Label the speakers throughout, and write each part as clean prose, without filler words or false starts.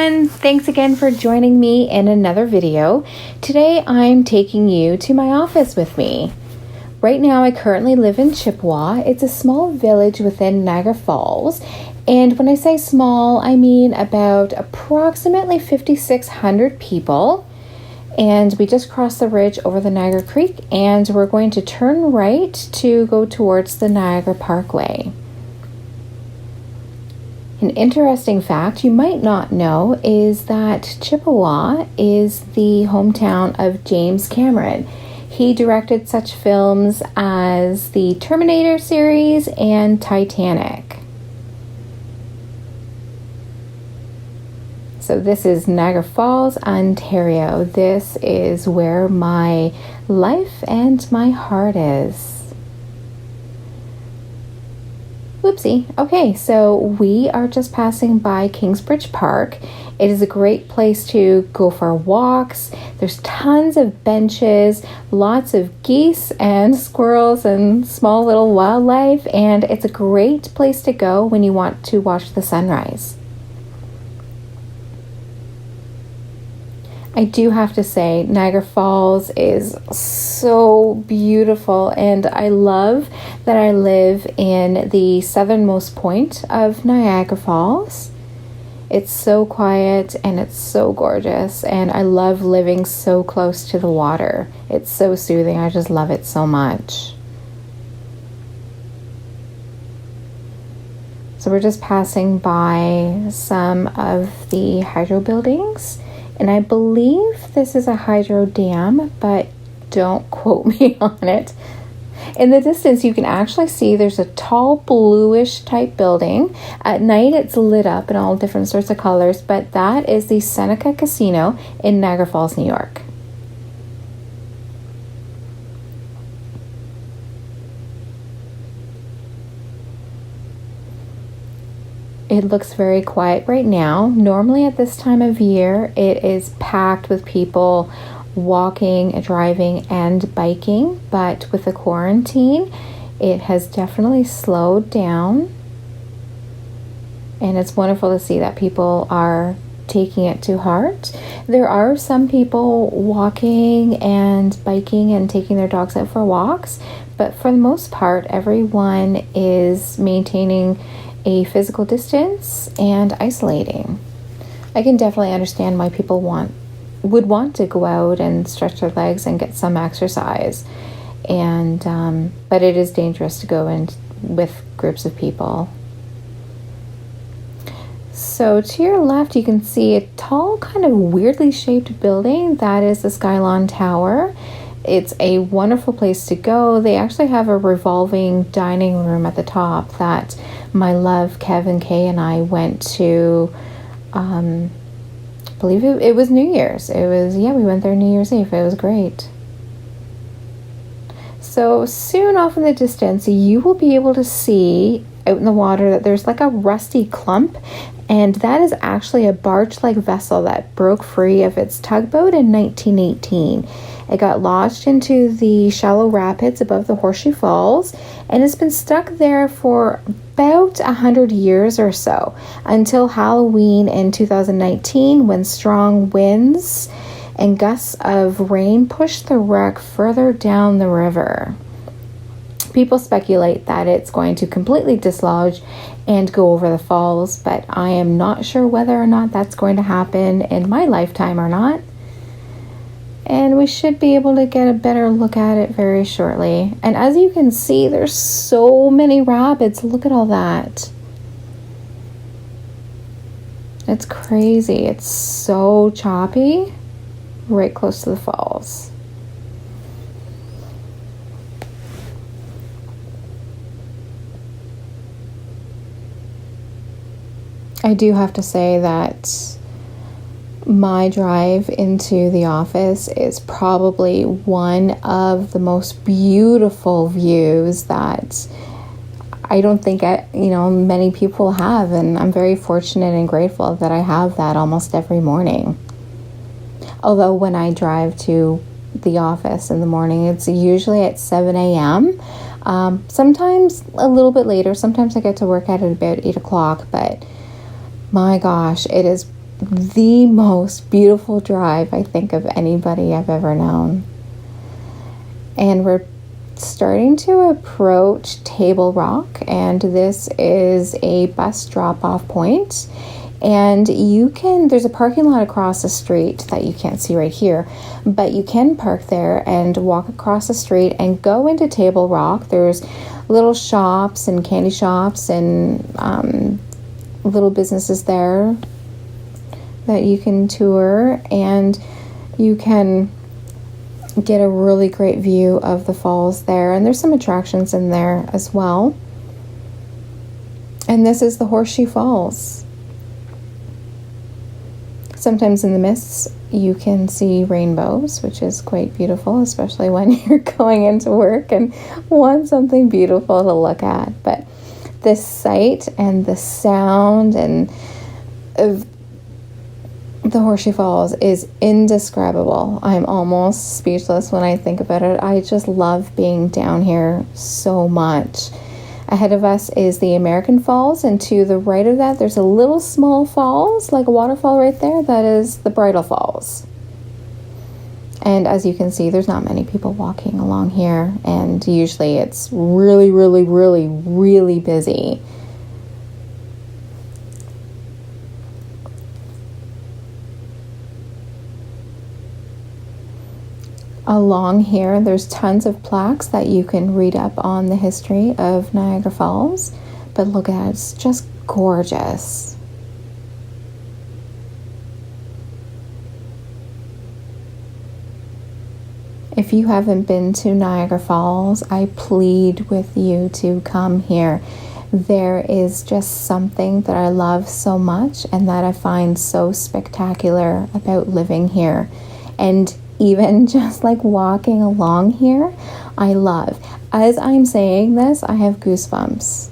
Speaker 1: everyone! Thanks again for joining me in another video. Today I'm taking you to my office with me. Right now I currently live in Chippewa. It's a small village within Niagara Falls. And when I say small, I mean about approximately 5,600 people. And we just crossed the ridge over the Niagara Creek and we're going to turn right to go towards the Niagara Parkway. An interesting fact you might not know is that Chippewa is the hometown of James Cameron. He directed such films as the Terminator series and Titanic. So this is Niagara Falls, Ontario. This is where my life and my heart is. Whoopsie. Okay, so we are just passing by Kingsbridge Park. It is a great place to go for walks. There's tons of benches, lots of geese and squirrels and small little wildlife, and it's a great place to go when you want to watch the sunrise. I do have to say, Niagara Falls is so beautiful, and I love that I live in the southernmost point of Niagara Falls. It's so quiet and it's so gorgeous, and I love living so close to the water. It's so soothing. I just love it so much. So we're just passing by some of the hydro buildings. And I believe this is a hydro dam, but don't quote me on it. In the distance, you can actually see there's a tall bluish type building. At night, it's lit up in all different sorts of colors, but that is the Seneca Casino in Niagara Falls, New York. It looks very quiet right now. Normally at this time of year, it is packed with people walking, driving, and biking. But with the quarantine, it has definitely slowed down. And it's wonderful to see that people are taking it to heart. There are some people walking and biking and taking their dogs out for walks. But for the most part, everyone is maintaining a physical distance and isolating. I can definitely understand why people would want to go out and stretch their legs and get some exercise, and but it is dangerous to go in with groups of people. So to your left, you can see a tall, kind of weirdly shaped building. That is the Skylon Tower. It's a wonderful place to go. They actually have a revolving dining room at the top that my love Kevin Kay and I went to. I believe it was New Year's. We went there New Year's Eve. It was great. So soon off in the distance, you will be able to see out in the water that there's like a rusty clump, and that is actually a barge-like vessel that broke free of its tugboat in 1918. It got lodged into the shallow rapids above the Horseshoe Falls, and it's been stuck there for about 100 years or so, until Halloween in 2019, when strong winds and gusts of rain pushed the wreck further down the river. People speculate that it's going to completely dislodge and go over the falls, but I am not sure whether or not that's going to happen in my lifetime or not. And we should be able to get a better look at it very shortly. And as you can see, there's so many rapids. Look at all that. It's crazy. It's so choppy, right close to the falls. I do have to say that my drive into the office is probably one of the most beautiful views that I don't think many people have, and I'm very fortunate and grateful that I have that almost every morning. Although when I drive to the office in the morning, it's usually at 7 a.m. Sometimes a little bit later. Sometimes I get to work at it about 8 o'clock, but my gosh, it is the most beautiful drive, I think, of anybody I've ever known. And we're starting to approach Table Rock, and this is a bus drop-off point. And there's a parking lot across the street that you can't see right here, but you can park there and walk across the street and go into Table Rock. There's little shops and candy shops and little businesses there that you can tour, and you can get a really great view of the falls there. And there's some attractions in there as well. And this is the Horseshoe Falls. Sometimes in the mists you can see rainbows, which is quite beautiful, especially when you're going into work and want something beautiful to look at. But the sight and the sound and of the Horseshoe Falls is indescribable. I'm almost speechless when I think about it. I just love being down here so much. Ahead of us is the American Falls, and to the right of that there's a little small falls, like a waterfall right there. That is the Bridal Falls. And as you can see, there's not many people walking along here, and usually it's really, really, really, really busy. Along here, there's tons of plaques that you can read up on the history of Niagara Falls. But look at it, it's just gorgeous. If you haven't been to Niagara Falls, I plead with you to come here. There is just something that I love so much and that I find so spectacular about living here. And even just like walking along here, I love. As I'm saying this, I have goosebumps.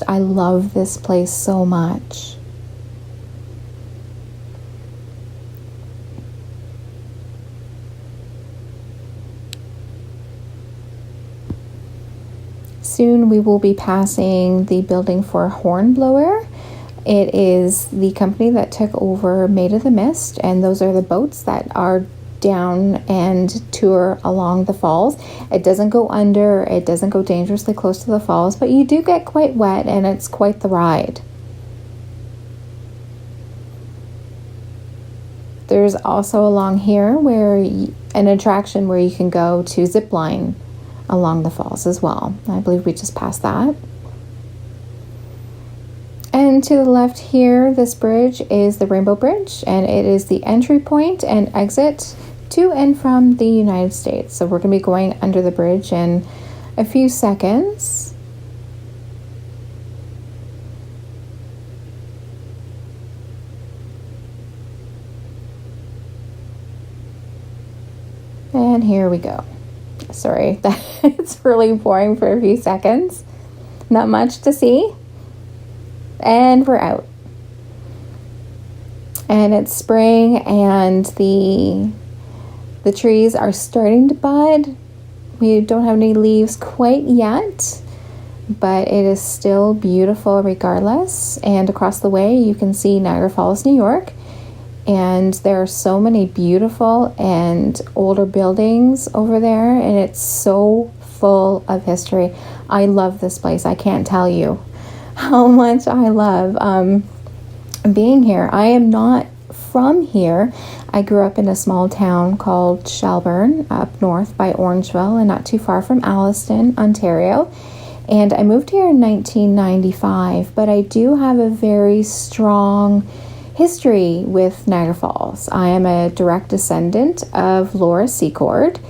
Speaker 1: I love this place so much. Soon we will be passing the building for Hornblower. It is the company that took over Maid of the Mist, and those are the boats that are down and tour along the falls. It doesn't go under, it doesn't go dangerously close to the falls, but you do get quite wet and it's quite the ride. There's also along here an attraction where you can go to Zipline along the falls as well. I believe we just passed that. And to the left here, this bridge is the Rainbow Bridge, and it is the entry point and exit to and from the United States. So we're going to be going under the bridge in a few seconds. And here we go. Sorry, it's really boring for a few seconds. Not much to see. And we're out. And it's spring, and the trees are starting to bud. We don't have any leaves quite yet, but it is still beautiful regardless. And across the way you can see Niagara Falls, New York. And there are so many beautiful and older buildings over there, and it's so full of history. I love this place. I can't tell you how much I love being here. I am not from here. I grew up in a small town called Shelburne up north by Orangeville and not too far from Alliston, Ontario. And I moved here in 1995, but I do have a very strong history with Niagara Falls. I am a direct descendant of Laura Secord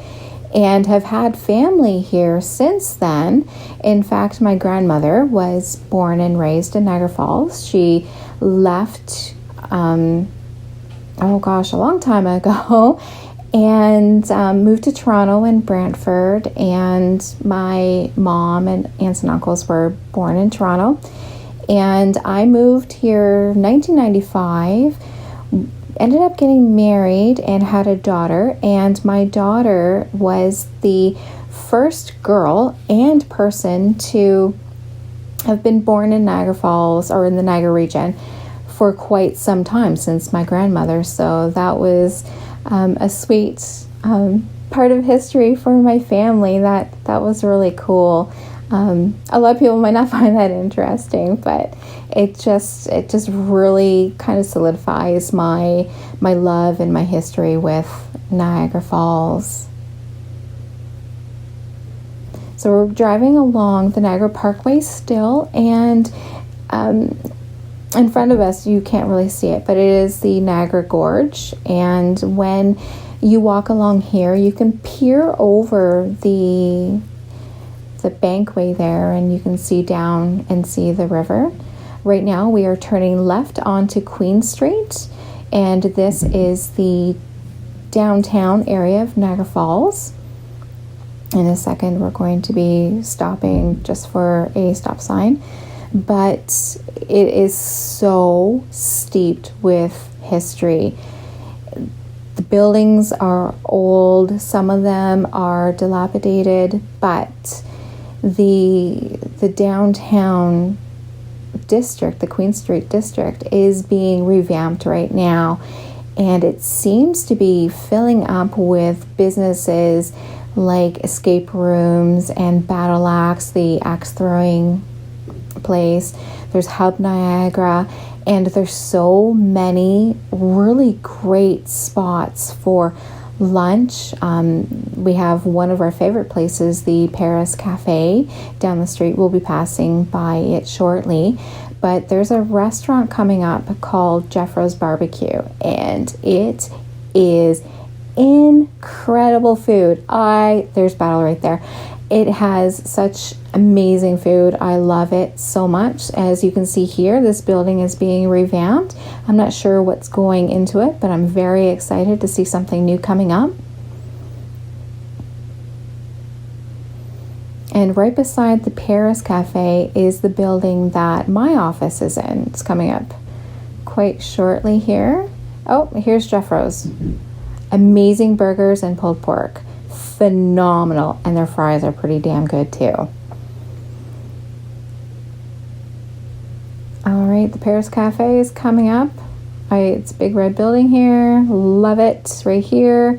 Speaker 1: and have had family here since then. In fact, my grandmother was born and raised in Niagara Falls. She left, a long time ago, and moved to Toronto and Brantford, and my mom and aunts and uncles were born in Toronto. And I moved here 1995, ended up getting married and had a daughter, and my daughter was the first girl and person to have been born in Niagara Falls or in the Niagara region for quite some time, since my grandmother. So that was a sweet part of history for my family. That was really cool. A lot of people might not find that interesting, but it just really kind of solidifies my love and my history with Niagara Falls. So we're driving along the Niagara Parkway still, and in front of us, you can't really see it, but it is the Niagara Gorge. And when you walk along here, you can peer over the bankway there, and you can see down and see the river. Right now, we are turning left onto Queen Street, and this is the downtown area of Niagara Falls. In a second, we're going to be stopping just for a stop sign. But it is so steeped with history. The buildings are old, some of them are dilapidated, but the downtown district, the Queen Street district, is being revamped right now, and it seems to be filling up with businesses like escape rooms and Battle Axe, the axe throwing place. There's Hub Niagara, and there's so many really great spots for lunch. We have one of our favorite places, the Paris Cafe down the street. We'll be passing by it shortly, but there's a restaurant coming up called Jeffro's Barbecue, and it is incredible food. There's Battle right there. It has such amazing food. I love it so much. As you can see here, this building is being revamped. I'm not sure what's going into it, but I'm very excited to see something new coming up. And right beside the Paris Cafe is the building that my office is in. It's coming up quite shortly here. Oh, here's Jeffro's. Amazing burgers and pulled pork. Phenomenal, and their fries are pretty damn good too. All right, the Paris Cafe is coming up. It's a big red building here. Love it, right here.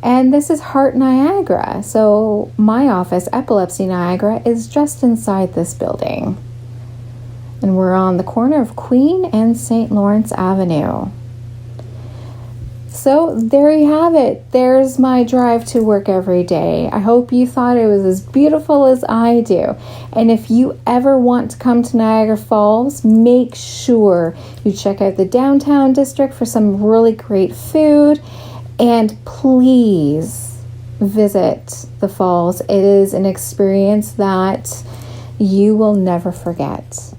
Speaker 1: And this is Heart Niagara. So my office, Epilepsy Niagara, is just inside this building. And we're on the corner of Queen and St. Lawrence Avenue. So there you have it. There's my drive to work every day. I hope you thought it was as beautiful as I do. And if you ever want to come to Niagara Falls, make sure you check out the downtown district for some really great food. And please visit the falls. It is an experience that you will never forget.